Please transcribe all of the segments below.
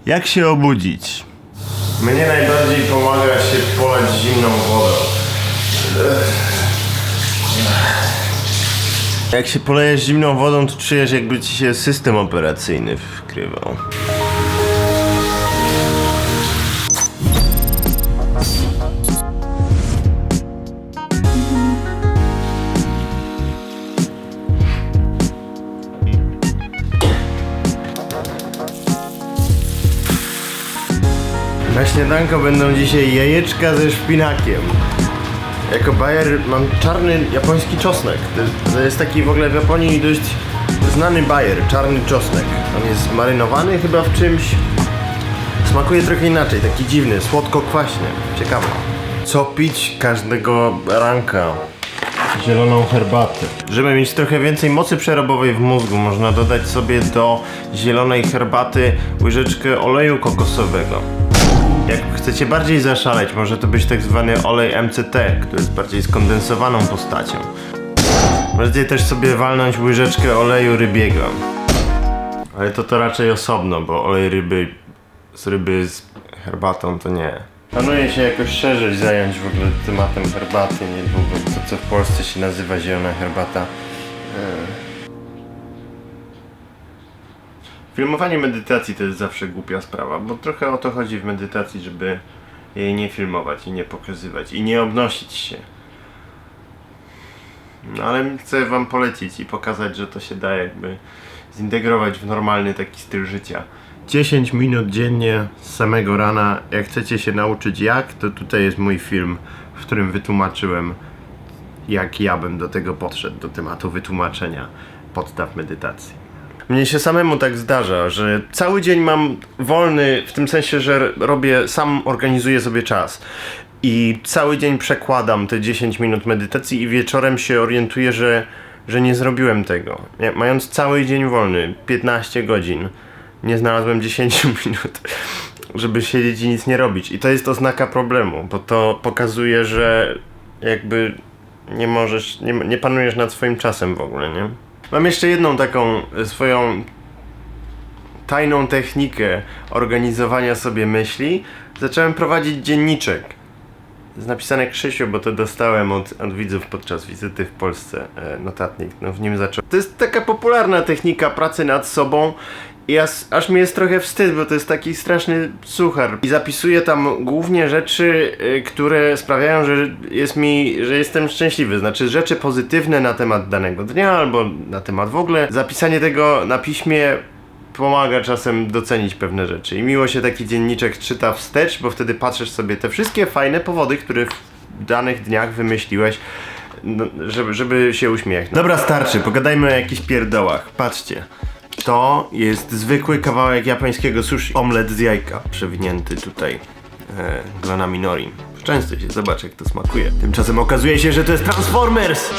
Jak się obudzić? Mnie najbardziej pomaga się polać zimną wodą. Jak się polejesz zimną wodą, to czujesz, jakby ci się system operacyjny wkrywał. Na śniadanko będą dzisiaj jajeczka ze szpinakiem. Jako bajer mam czarny japoński czosnek. To jest taki w ogóle w Japonii dość znany bajer, czarny czosnek. On jest marynowany chyba w czymś. Smakuje trochę inaczej, taki dziwny, słodko-kwaśny. Ciekawe. Co pić każdego ranka? Zieloną herbatę. Żeby mieć trochę więcej mocy przerobowej w mózgu, można dodać sobie do zielonej herbaty łyżeczkę oleju kokosowego. Jak chcecie bardziej zaszaleć, może to być tak zwany olej MCT, który jest bardziej skondensowaną postacią. Możecie też sobie walnąć łyżeczkę oleju rybiego. Ale to raczej osobno, bo olej z ryby z herbatą to nie. Planuję się jakoś szerzej zająć w ogóle tematem herbaty niedługo. To co w Polsce się nazywa zielona herbata. Filmowanie medytacji to jest zawsze głupia sprawa, bo trochę o to chodzi w medytacji, żeby jej nie filmować i nie pokazywać i nie obnosić się. No ale chcę wam polecić i pokazać, że to się da jakby zintegrować w normalny taki styl życia. 10 minut dziennie z samego rana. Jak chcecie się nauczyć jak, to tutaj jest mój film, w którym wytłumaczyłem, jak ja bym do tego podszedł, do tematu wytłumaczenia podstaw medytacji. Mnie się samemu tak zdarza, że cały dzień mam wolny, w tym sensie, że sam organizuję sobie czas. I cały dzień przekładam te 10 minut medytacji i wieczorem się orientuję, że nie zrobiłem tego. Mając cały dzień wolny, 15 godzin, nie znalazłem 10 minut, żeby siedzieć i nic nie robić. I to jest oznaka problemu, bo to pokazuje, że jakby nie panujesz nad swoim czasem w ogóle, nie? Mam jeszcze jedną taką swoją tajną technikę organizowania sobie myśli. Zacząłem prowadzić dzienniczek. Jest napisane Krzysiu, bo to dostałem od widzów podczas wizyty w Polsce. Notatnik, w nim zacząłem. To jest taka popularna technika pracy nad sobą. I aż mi jest trochę wstyd, bo to jest taki straszny suchar. I zapisuję tam głównie rzeczy, które sprawiają, że jestem szczęśliwy. Znaczy rzeczy pozytywne na temat danego dnia albo na temat w ogóle. Zapisanie tego na piśmie pomaga czasem docenić pewne rzeczy. I miło się taki dzienniczek czyta wstecz, bo wtedy patrzysz sobie te wszystkie fajne powody, które w danych dniach wymyśliłeś, żeby się uśmiechnąć. Dobra, starczy, pogadajmy o jakichś pierdołach. Patrzcie. To jest zwykły kawałek japońskiego sushi. Omlet z jajka, przewinięty tutaj glonami nori. Często się zobacz, jak to smakuje. Tymczasem okazuje się, że to jest Transformers!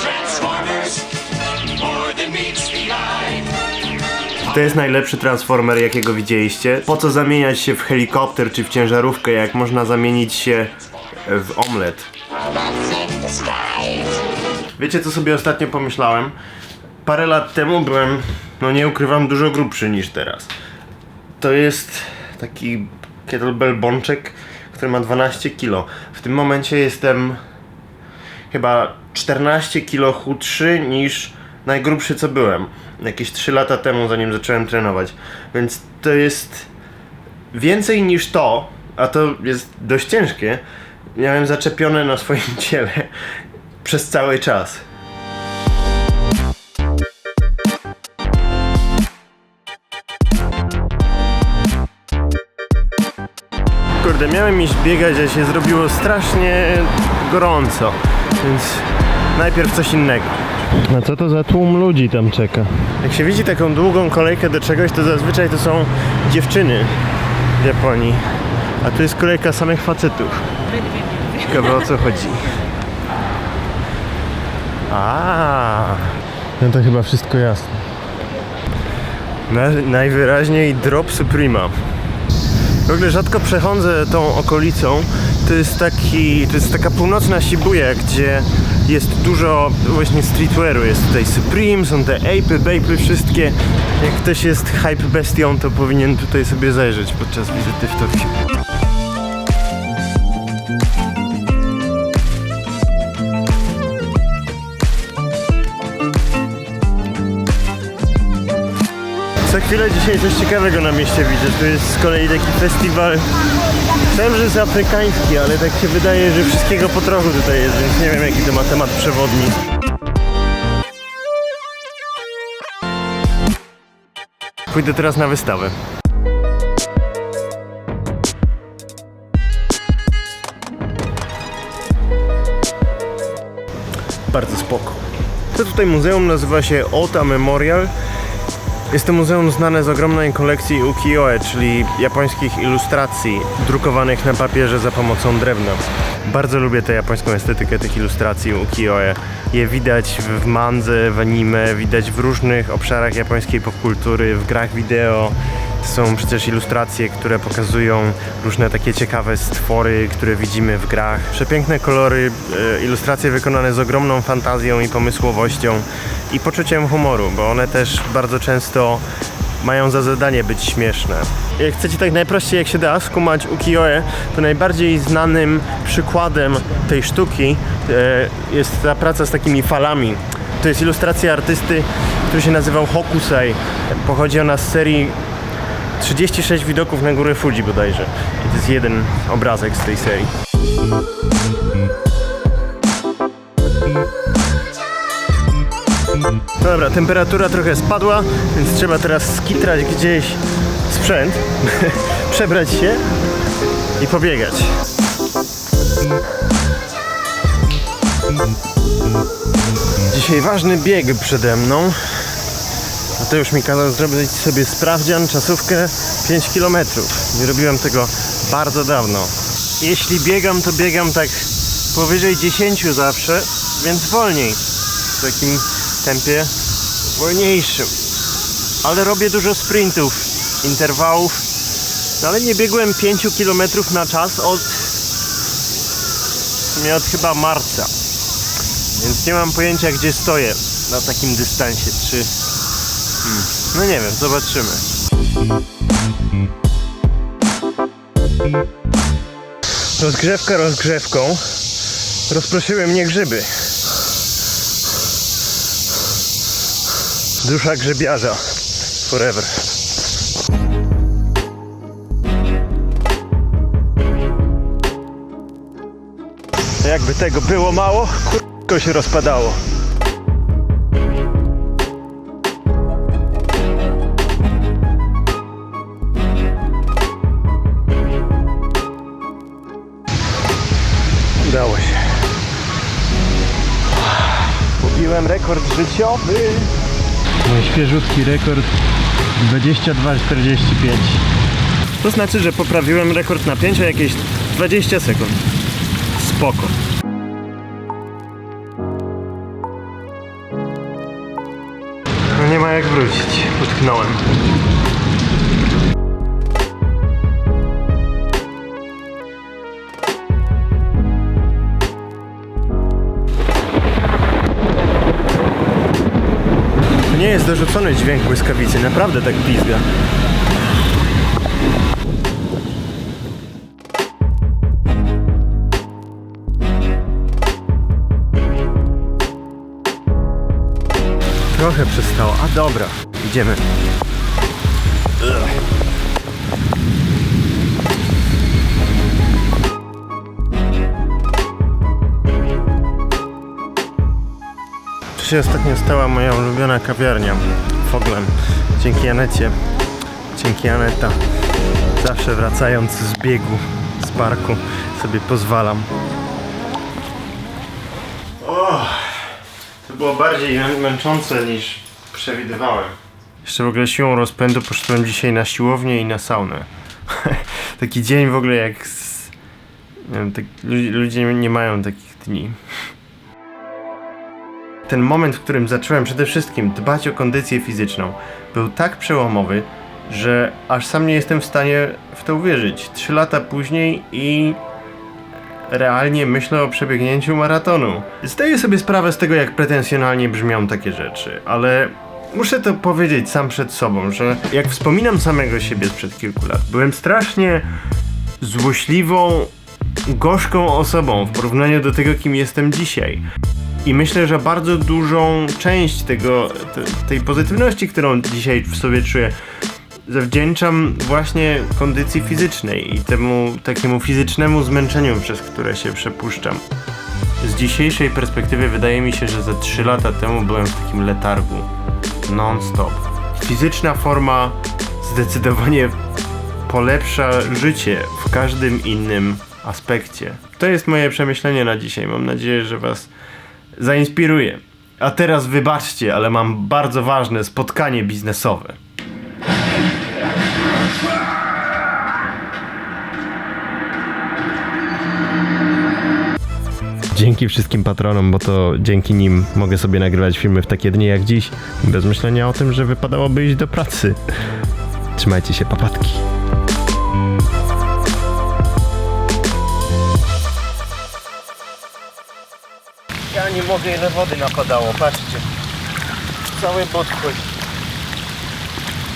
To jest najlepszy Transformer, jakiego widzieliście. Po co zamieniać się w helikopter czy w ciężarówkę, jak można zamienić się w omlet? Wiecie, co sobie ostatnio pomyślałem? Parę lat temu byłem, nie ukrywam, dużo grubszy niż teraz. To jest taki kettlebell bączek, który ma 12 kg. W tym momencie jestem chyba 14 kg chudszy niż najgrubszy co byłem. Jakieś 3 lata temu, zanim zacząłem trenować. Więc to jest więcej niż to, a to jest dość ciężkie, miałem zaczepione na swoim ciele przez cały czas. Kurde, miałem iść biegać, a się zrobiło strasznie gorąco, więc najpierw coś innego. No co to za tłum ludzi tam czeka? Jak się widzi taką długą kolejkę do czegoś, to zazwyczaj to są dziewczyny w Japonii, a tu jest kolejka samych facetów. Ciekawe, o co chodzi. No to chyba wszystko jasne. Najwyraźniej Drop Suprema. W ogóle rzadko przechodzę tą okolicą. To jest taka północna Shibuya, gdzie jest dużo właśnie streetwearu. Jest tutaj Supreme, są te Apey, wszystkie. Jak ktoś jest hype bestią, to powinien tutaj sobie zajrzeć podczas wizyty w Tokio. Za chwilę dzisiaj coś ciekawego na mieście widzę. Tu jest z kolei taki festiwal. Myślałem, że jest afrykański, ale tak się wydaje, że wszystkiego po trochu tutaj jest, więc nie wiem, jaki to ma temat przewodni. Pójdę teraz na wystawę. Bardzo spoko. To tutaj muzeum nazywa się Ota Memorial. Jest to muzeum znane z ogromnej kolekcji ukiyo-e, czyli japońskich ilustracji drukowanych na papierze za pomocą drewna. Bardzo lubię tę japońską estetykę tych ilustracji ukiyo-e. Je widać w mandze, w anime, widać w różnych obszarach japońskiej popkultury, w grach wideo. To są przecież ilustracje, które pokazują różne takie ciekawe stwory, które widzimy w grach. Przepiękne kolory, ilustracje wykonane z ogromną fantazją i pomysłowością i poczuciem humoru, bo one też bardzo często mają za zadanie być śmieszne. Jak chcecie tak najprościej jak się da skumać ukiyo-e, to najbardziej znanym przykładem tej sztuki jest ta praca z takimi falami. To jest ilustracja artysty, który się nazywał Hokusai. Pochodzi ona z serii 36 widoków na górę Fuji bodajże. I to jest jeden obrazek z tej serii. No dobra, temperatura trochę spadła, więc trzeba teraz skitrać gdzieś sprzęt, przebrać się i pobiegać. Dzisiaj ważny bieg przede mną. Mateusz mi kazał zrobić sobie sprawdzian, czasówkę 5 km. Nie robiłem tego bardzo dawno. Jeśli biegam, to biegam tak powyżej 10 zawsze, więc wolniej. W takim tempie wolniejszym. Ale robię dużo sprintów, interwałów. No ale nie biegłem 5 km na czas od chyba marca. Więc nie mam pojęcia, gdzie stoję na takim dystansie. No nie wiem, zobaczymy. Rozgrzewka rozgrzewką. Rozproszyły mnie grzyby. Dusza grzybiarza. Forever. Jakby tego było mało, kurko się rozpadało. Udało się. Pobiłem rekord życiowy. Mój świeżutki rekord 22:45. To znaczy, że poprawiłem rekord napięcia jakieś 20 sekund. Spoko. No nie ma jak wrócić. Utknąłem. To nie jest dorzucony dźwięk błyskawicy, naprawdę tak pizga. Trochę przestało, a dobra, idziemy. Tu się ostatnio stała moja ulubiona kawiarnia, Foglen. Dzięki Anecie, dzięki Aneta. Zawsze wracając z biegu, z parku sobie pozwalam. To było bardziej męczące niż przewidywałem. Jeszcze w ogóle siłą rozpędu poszedłem dzisiaj na siłownię i na saunę. Taki dzień w ogóle jak... Nie wiem, ludzie nie mają takich dni. Ten moment, w którym zacząłem przede wszystkim dbać o kondycję fizyczną, był tak przełomowy, że aż sam nie jestem w stanie w to uwierzyć. 3 lata później i realnie myślę o przebiegnięciu maratonu. Zdaję sobie sprawę z tego, jak pretensjonalnie brzmią takie rzeczy, ale Muszę to powiedzieć sam przed sobą, że jak wspominam samego siebie sprzed kilku lat, byłem strasznie złośliwą, gorzką osobą w porównaniu do tego, kim jestem dzisiaj. I myślę, że bardzo dużą część tej pozytywności, którą dzisiaj w sobie czuję, zawdzięczam właśnie kondycji fizycznej i temu takiemu fizycznemu zmęczeniu, przez które się przepuszczam. Z dzisiejszej perspektywy wydaje mi się, że ze 3 lata temu byłem w takim letargu. Non-stop. Fizyczna forma zdecydowanie polepsza życie w każdym innym aspekcie. To jest moje przemyślenie na dzisiaj. Mam nadzieję, że was zainspiruje. A teraz wybaczcie, ale mam bardzo ważne spotkanie biznesowe. Dzięki wszystkim patronom, bo to dzięki nim mogę sobie nagrywać filmy w takie dni jak dziś, bez myślenia o tym, że wypadałoby iść do pracy. Trzymajcie się, papatki. Ja nie mogę, ile wody napadało, patrzcie. Cały but wchodzi.